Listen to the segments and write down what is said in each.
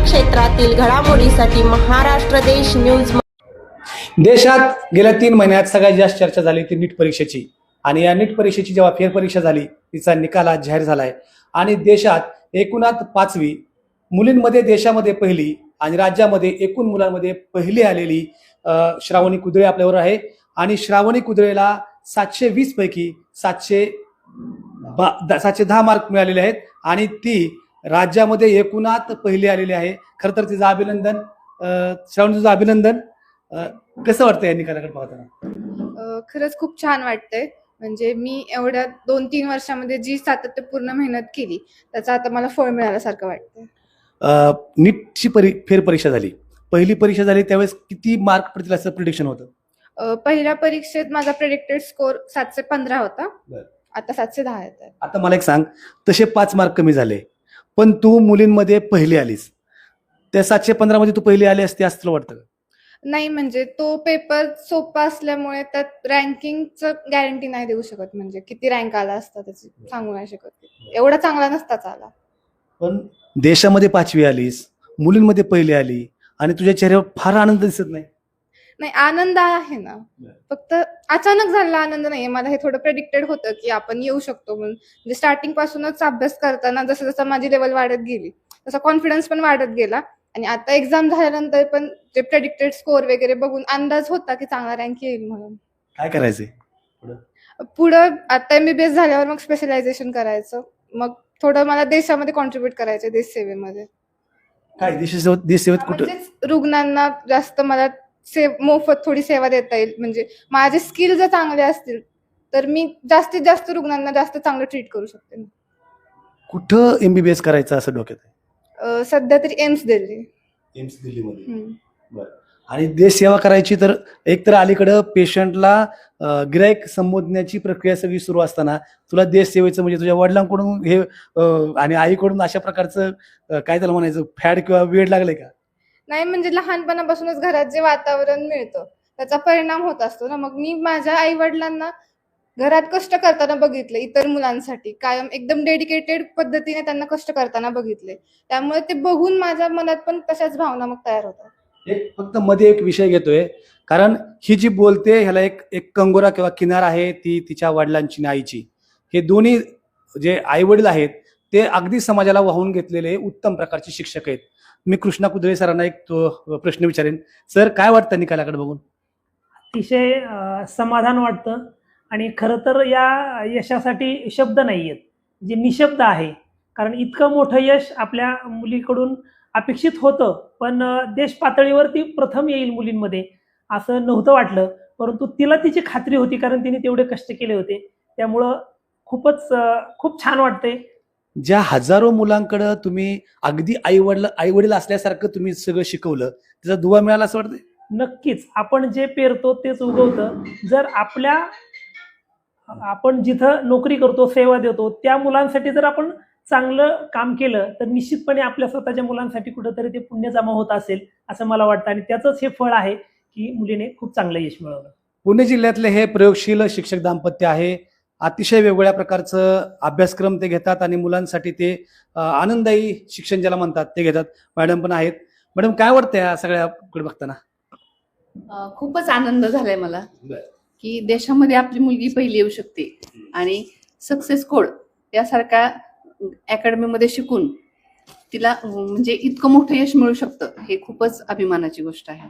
क्षेत्रातील घडामोडींसाठी महाराष्ट्र देश न्यूज. देशात गेल्या 3 महिन्यात सगळ्यात जास्त चर्चा झाली ती नीट परीक्षेची. आणि या नीट परीक्षेची जेव्हा फेरपरीक्षा झाली तिचा निकाल आज जाहीर झालाय. आणि देशात एकूणात 5वी, मुलींमध्ये देशामध्ये पहिली आणि राज्यामध्ये एकूण मुलांमध्ये पहिली आलेली श्रावणी कुदळे आपल्यावर आहे. आणि श्रावणी कुदळेला 720 पैकी 710 मार्क मिळालेले आहेत आणि ती राज्यामध्ये एकूणात पहिली आलेली आहे. खरं तर तिचं अभिनंदन. श्रावणी, तुझं अभिनंदन. कसं वाटतं या निकालाकडे पाहताना? खरंच खूप छान वाटतंय. म्हणजे मी एवढ्या 2-3 वर्षामध्ये जी सातत्यपूर्ण मेहनत केली त्याचा आता मला फळ मिळाल्यासारखं वाटतंय. नीटची फेरपरीक्षा झाली, पहिली परीक्षा झाली त्यावेळेस किती मार्क पडतील असं प्रिडिक्शन होतं? पहिल्या परीक्षेत माझा प्रेडिक्टेड स्कोर 715 होता. बरं. आता 710 येत. आता मला एक सांग, तसे 5 मार्क कमी झाले पण तू मुलींमध्ये पहिली आलीस, त्या 715 मध्ये तू पहिली आली असते असं तुला वाटतं? नाही, म्हणजे तो पेपर सोपा असल्यामुळे त्यात रँकिंगचं गॅरंटी नाही देऊ शकत. म्हणजे किती रँक आला असता त्याची सांगू नाही शकत. एवढा चांगला नसताच आला. पण देशामध्ये 5वी आलीस, मुलींमध्ये पहिली आली आणि तुझ्या चेहऱ्यावर फार आनंद दिसत नाही. नाही, आनंद आहे ना, फक्त अचानक झालेला आनंद नाहीये. मला हे थोडं प्रेडिक्टेड होतं की आपण येऊ शकतो म्हणून. म्हणजे स्टार्टिंग पासूनच अभ्यास करताना जसं जसं माझी लेवल वाढत गेली तसा कॉन्फिडन्स पण वाढत गेला. आणि आता एक्झाम झाल्यानंतर पण जे प्रेडिक्टेड स्कोर वगैरे बघून अंदाज होता की चांगला रँक येईल म्हणून. काय करायचंय पुढं आता MBBS झाल्यावर मग स्पेशलायझेशन करायचं. मग थोडं मला देशामध्ये कॉन्ट्रीब्युट करायचं, देश सेवेमध्ये. काय देशसेवेत कुठं? म्हणजेच रुग्णांना जास्त मला मोफत थोडी सेवा देता येईल. म्हणजे माझे स्किल जर चांगले असतील तर मी जास्तीत जास्त रुग्णांना जास्त चांगलं ट्रीट करू शकते. कुठं MBBS करायचं असं डोक्यात आहे? सध्या तरी एम्स दिल्ली. एम्स दिल्लीमध्ये. आणि देश सेवा करायची तर एक तर अलीकडं पेशंटला गिराईक संबोधण्याची प्रक्रिया सगळी सुरू असताना तुला देश सेवेचं म्हणजे तुझ्या वडिलांकडून हे आणि आईकडून अशा प्रकारचं काय त्याला म्हणायचं फॅड किंवा वेड लागलंय का? नाही, म्हणजे लहानपणापासूनच घरात जे वातावरण मिळतं त्याचा परिणाम होत असतो ना. मग मी माझ्या आई वडिलांना घरात कष्ट करताना बघितले, इतर मुलांसाठी कायम एकदम डेडिकेटेड पद्धतीने त्यांना कष्ट करताना बघितले. त्यामुळे ते बघून माझ्या मनात पण तशाच भावना मग तयार होतात. एक फक्त मध्ये एक विषय घेतोय, कारण ही जी बोलते ह्याला एक कंगोरा किंवा किनार आहे ती तिच्या वडिलांची आणि आईची. हे दोन्ही जे आई वडील आहेत ते अगदी समाजाला वाहून घेतलेले उत्तम प्रकारचे शिक्षक आहेत. मी कृष्णा कुदळे सरांना एक प्रश्न विचारेन. सर, काय वाटतं निकालाकडे बघून? अतिशय समाधान वाटतं. आणि खरं तर या यशासाठी शब्द नाही आहेत, जे निशब्द आहे. कारण इतकं मोठं यश आपल्या मुलीकडून अपेक्षित होतं, पण देश पातळीवर ती प्रथम येईल मुलींमध्ये असं नव्हतं वाटलं. परंतु तिला तिची खात्री होती, कारण तिने तेवढे कष्ट केले होते. त्यामुळं खूप छान वाटतंय. ज्या हजारो मुलांकडं तुम्ही अगदी आई वडील असल्यासारखं तुम्ही सगळं शिकवलं, त्याचा दुवा मिळाला असं वाटतंय? नक्कीच. आपण जे पेरतो तेच उगवतं. जर आपण जिथं नोकरी करतो, सेवा देतो, त्या मुलांसाठी जर आपण चांगलं काम केलं तर निश्चितपणे आपल्या स्वतःच्या मुलांसाठी कुठंतरी ते पुण्य जमा होत असेल असं मला वाटतं. आणि त्याचंच हे फळ आहे की मुलीने खूप चांगलं यश मिळवलं. पुणे जिल्ह्यातले हे प्रयोगशील शिक्षक दाम्पत्य आहे. अतिशय वेगवेगळ्या प्रकारचं अभ्यासक्रम ते घेतात आणि मुलांसाठी ते आनंददायी शिक्षण ज्याला म्हणतात ते घेतात. मॅडम पण आहेत. मॅडम, काय वाटतं या सगळ्याकडे बघताना? खूपच आनंद झालाय मला की देशामध्ये आपली मुलगी पहिली येऊ शकते आणि सक्सेस कोड यासारख्या अकॅडमीमध्ये शिकून तिला म्हणजे इतकं मोठं यश मिळू शकतं, हे खूपच अभिमानाची गोष्ट आहे.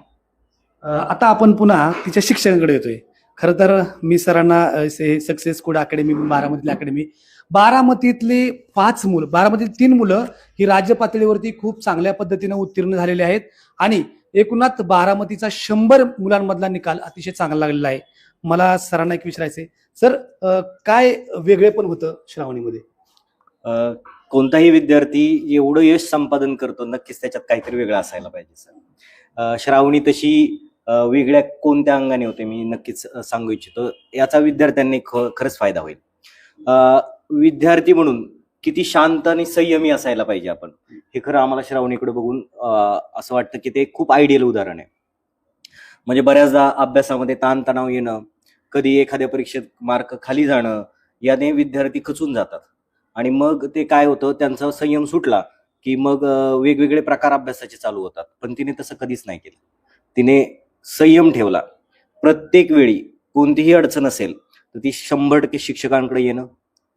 आता आपण पुन्हा तिच्या शिक्षणाकडे येतोय. खरं तर मी सरांना सक्सेस कोड अकॅडमी, बारामतीतली अकॅडमी, बारामतीतली 5 मुलं, बारामतीत 3 मुलं ही राज्य पातळीवरती खूप चांगल्या पद्धतीने उत्तीर्ण झालेले आहेत. आणि एकूणात बारामतीचा 100 मुलांमधला निकाल अतिशय चांगला लागलेला आहे. मला सरांना एक विचारायचंय, सर काय वेगळे पण होतं श्रावणीमध्ये? कोणताही विद्यार्थी एवढं यश संपादन करतो नक्कीच त्याच्यात काहीतरी वेगळं असायला पाहिजे सर. श्रावणी तशी वेगळ्या कोणत्या अंगाने होते मी नक्कीच सांगू इच्छितो. याचा विद्यार्थ्यांनी खरंच फायदा होईल. विद्यार्थी म्हणून किती शांत आणि संयमी असायला पाहिजे आपण, हे खरं आम्हाला श्रावणीकडे बघून असं वाटतं की ते खूप आयडियल उदाहरण आहे. म्हणजे बऱ्याचदा अभ्यासामध्ये ताणतणाव येणं, कधी एखाद्या परीक्षेत मार्क खाली जाणं, याने विद्यार्थी खचून जातात. आणि मग ते काय होतं, त्यांचा संयम सुटला की मग वेगवेगळे प्रकार अभ्यासाचे चालू होतात, पण तिने तसं कधीच नाही केलं. तिने संयम ठेवला. प्रत्येक वेळी कोणतीही अडचण असेल तर ती 100% शिक्षकांकडे येणं,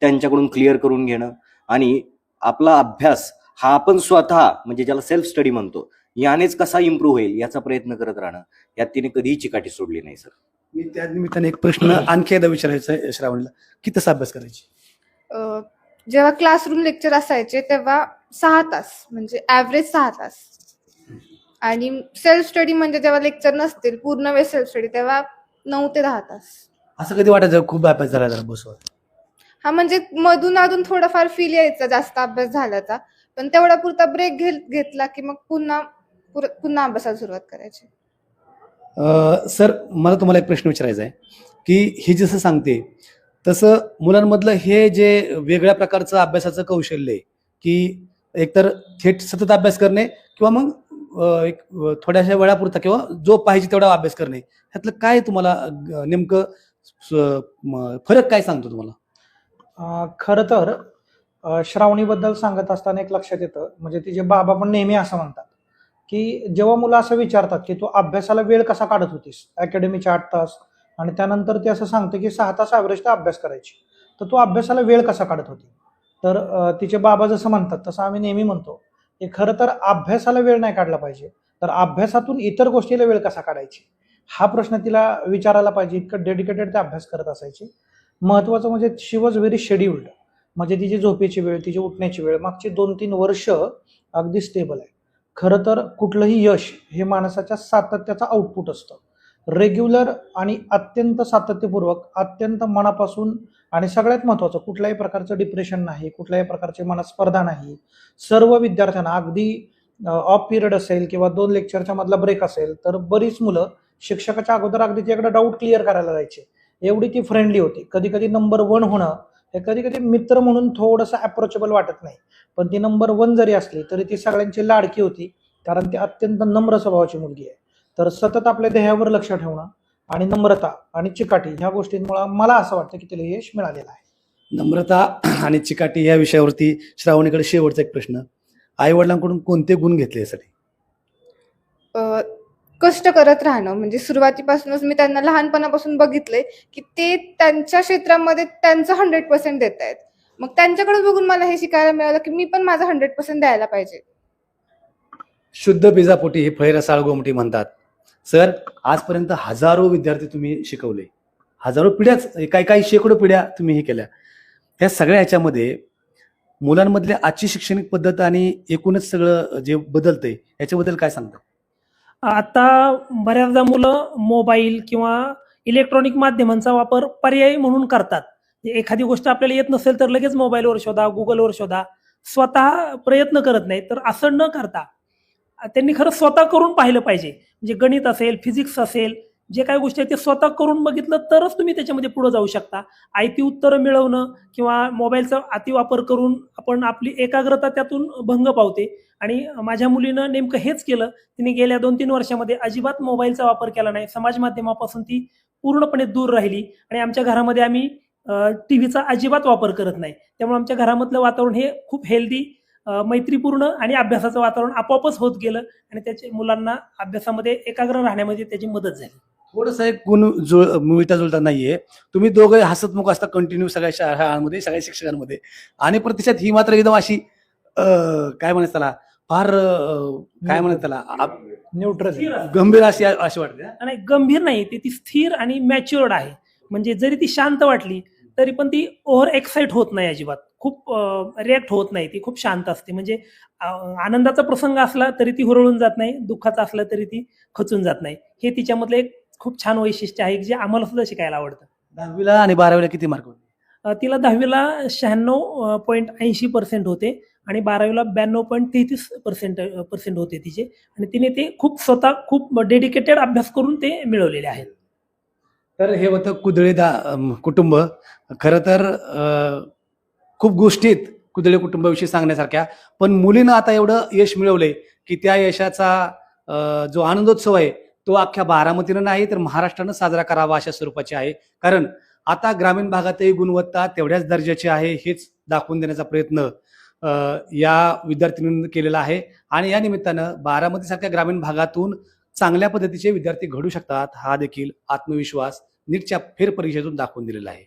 त्यांच्याकडून क्लिअर करून घेणं आणि आपला अभ्यास हा आपण स्वतः म्हणजे ज्याला सेल्फ स्टडी म्हणतो यानेच कसा इम्प्रूव्ह होईल याचा प्रयत्न करत राहणं, यात तिने कधीही चिकाटी सोडली नाही सर. मी त्या निमित्ताने एक प्रश्न आणखी एकदा विचारायचा आहे श्रावणीला, की तसा अभ्यास करायची? जेव्हा क्लासरूम लेक्चर असायचे तेव्हा 6 तास, म्हणजे ऍव्हरेज 6 तास. आणि सेल्फ स्टडी म्हणजे जेव्हा लेक्चर नसतील, पूर्ण वेळ सेल्फ स्टडी, तेव्हा 9 ते 10 तास. असं कधी वाटायचं खूप अभ्यास झाला जरा बसवर? हा, म्हणजे मधून अधून थोडाफार फील यायचा जास्त अभ्यास झाल्याचा, पण तेवढा पुरता ब्रेक घेतला की मग पुन्हा अभ्यासाला सुरुवात करायची. सर, मला तुम्हाला एक प्रश्न विचारायचा आहे की हे जसं सांगते तसं मुलांमधलं हे जे वेगळ्या प्रकारचं अभ्यासाचं कौशल्य आहे की एकतर थेट सतत अभ्यास करणे किंवा मग एक थोड्याशा वेळापुरता किंवा जो पाहिजे तेवढा अभ्यास करणे, ह्यातलं काय तुम्हाला नेमकं फरक काय सांगतो तुम्हाला? खरं तर श्रावणीबद्दल सांगत असताना एक लक्षात येतं, म्हणजे तिचे बाबा पण नेहमी असं म्हणतात की जेव्हा मुलं असं विचारतात की तू अभ्यासाला वेळ कसा काढत होतीस, अकॅडमीचे 8 तास, आणि त्यानंतर ती असं सांगते की 6 तास ॲव्हरेज तर अभ्यास करायची, तर तू अभ्यासाला वेळ कसा काढत होती? तर तिचे बाबा जसं म्हणतात तसं आम्ही नेहमी म्हणतो की खरं तर अभ्यासाला वेळ नाही काढला पाहिजे, तर अभ्यासातून इतर गोष्टीला वेळ कसा काढायची हा प्रश्न तिला विचारायला पाहिजे. इतकं डेडिकेटेड ते अभ्यास करत असायची. महत्त्वाचं म्हणजे शी वॉज व्हेरी शेड्युल्ड, म्हणजे तिची झोपेची वेळ, तिची उठण्याची वेळ मागची 2-3 वर्ष अगदी स्टेबल आहे. खरं तर कुठलंही यश हे माणसाच्या सातत्याचं आउटपुट असतं. रेग्युलर आणि अत्यंत सातत्यपूर्वक, अत्यंत मनापासून, आणि सगळ्यात महत्त्वाचं कुठल्याही प्रकारचं डिप्रेशन नाही, कुठल्याही प्रकारची मनस्पर्धा नाही. सर्व विद्यार्थ्यांना अगदी ऑफ पिरियड असेल किंवा 2 लेक्चरच्या मधला ब्रेक असेल तर बरीच मुलं शिक्षकाच्या अगोदर अगदी तिच्याकडे डाऊट क्लिअर करायला जायचे. एवढी ती फ्रेंडली होती. कधी कधी नंबर 1 होणं हे कधी कधी मित्र म्हणून थोडंसं अप्रोचेबल वाटत नाही, पण ती नंबर 1 जरी असली तरी ती सगळ्यांची लाडकी होती, कारण ती अत्यंत नम्र स्वभावाची मुलगी आहे. तर सतत आपल्या ध्येयावर लक्ष ठेवणं आणि नम्रता आणि चिकाटी ह्या गोष्टींमुळे मला असं वाटतं की तिला यश मिळालेलं आहे. नम्रता आणि चिकाटी या विषयावरती श्रावणीकडे शेवटचा एक प्रश्न, आई वडिलांकडून कोणते गुण घेतले यासाठी? कष्ट करत राहणं, म्हणजे सुरुवातीपासूनच मी त्यांना लहानपणापासून बघितलंय की ते त्यांच्या क्षेत्रामध्ये त्यांचं 100% देत आहेत. मग त्यांच्याकडे बघून मला हे शिकायला मिळालं की मी पण माझं 100% द्यायला पाहिजे. शुद्ध बीजापोटी हे फळे रसाळ गोमटी म्हणतात. सर, आजपर्यंत हजारो विद्यार्थी तुम्ही शिकवले, हजारो पिढ्याच, काही शेकडो पिढ्या तुम्ही हे केल्या. ह्या सगळ्या ह्याच्यामध्ये मुलांमधली आजची शैक्षणिक पद्धत आणि एकूणच सगळं जे बदलतंय याच्याबद्दल काय सांगता? आता बऱ्याचदा मुलं मोबाईल किंवा इलेक्ट्रॉनिक माध्यमांचा वापर पर्यायी म्हणून करतात. एखादी गोष्ट आपल्याला येत नसेल तर लगेच मोबाईलवर शोधा, गुगलवर शोधा, स्वतः प्रयत्न करत नाही. तर असं न करता त्यांनी खरं स्वतः करून पाहिलं पाहिजे. म्हणजे गणित असेल, फिजिक्स असेल, जे काही गोष्टी आहेत ते स्वतः करून बघितलं तरच तुम्ही त्याच्यामध्ये पुढे जाऊ शकता. आयती उत्तरं मिळवणं किंवा मोबाईलचा अतिवापर करून आपण आपली एकाग्रता त्यातून भंग पावते. आणि माझ्या मुलीनं नेमकं हेच केलं. तिने गेल्या 2-3 वर्षामध्ये अजिबात मोबाईलचा वापर केला नाही. समाज माध्यमापासून ती पूर्णपणे दूर राहिली आणि आमच्या घरामध्ये आम्ही टीव्हीचा अजिबात वापर करत नाही. त्यामुळे आमच्या घरामधलं वातावरण हे खूप हेल्दी, मैत्रीपूर्ण आणि अभ्यासाचं वातावरण आपोआपच होत गेलं आणि त्याच्या मुलांना अभ्यासामध्ये एकाग्र राहण्यामध्ये त्याची मदत झाली. थोडंसं एक गुण मिळता जुळता नाहीये. तुम्ही दोघे हसतमुख असता कंटिन्यू सगळ्या शाळांमध्ये, सगळ्या शिक्षकांमध्ये, आणि प्रत्यक्षात ही मात्र एकदम अशी काय म्हणायचं त्याला, फार काय म्हणायचं त्याला, न्यूट्रल, गंभीर अशी वाटते. आणि गंभीर नाही, ती स्थिर आणि मॅच्युअर्ड आहे. म्हणजे जरी ती शांत वाटली तरी पण ती ओव्हर एक्साइट होत नाही, अजिबात खूप रिॲक्ट होत नाही. ती खूप शांत असते. म्हणजे आनंदाचा प्रसंग असला तरी ती हुरळून जात नाही, दुःखाचा असला तरी ती खचून जात नाही. हे तिच्यामधलं एक खूप छान वैशिष्ट्य आहे जे आम्हाला सुद्धा शिकायला आवडतं. 10वीला आणि 12वीला किती मार्क होते? तिला 10वीला 96.80% होते आणि 12वीला 92.33% होते तिचे. आणि तिने ते खूप डेडिकेटेड अभ्यास करून ते मिळवलेले आहेत. तर हे होतं कुदळे कुटुंब. खरं तर खूप गोष्टी आहेत कुदळे कुटुंबाविषयी सांगण्यासारख्या, पण मुलीनं आता एवढं यश मिळवलंय की त्या यशाचा जो आनंदोत्सव आहे तो अख्ख्या बारामतीनं नाही तर महाराष्ट्रानं साजरा करावा अशा स्वरूपाची आहे. कारण आता ग्रामीण भागातही गुणवत्ता तेवढ्याच दर्जाची आहे हेच दाखवून देण्याचा प्रयत्न या विद्यार्थिनींनी केलेला आहे आणि या निमित्तानं बारामतीसारख्या ग्रामीण भागातून चांगल्या पद्धतीचे विद्यार्थी घडू शकतात हा देखील आत्मविश्वास नीटच्या फेरपरीक्षेतून दाखवून दिलेला आहे.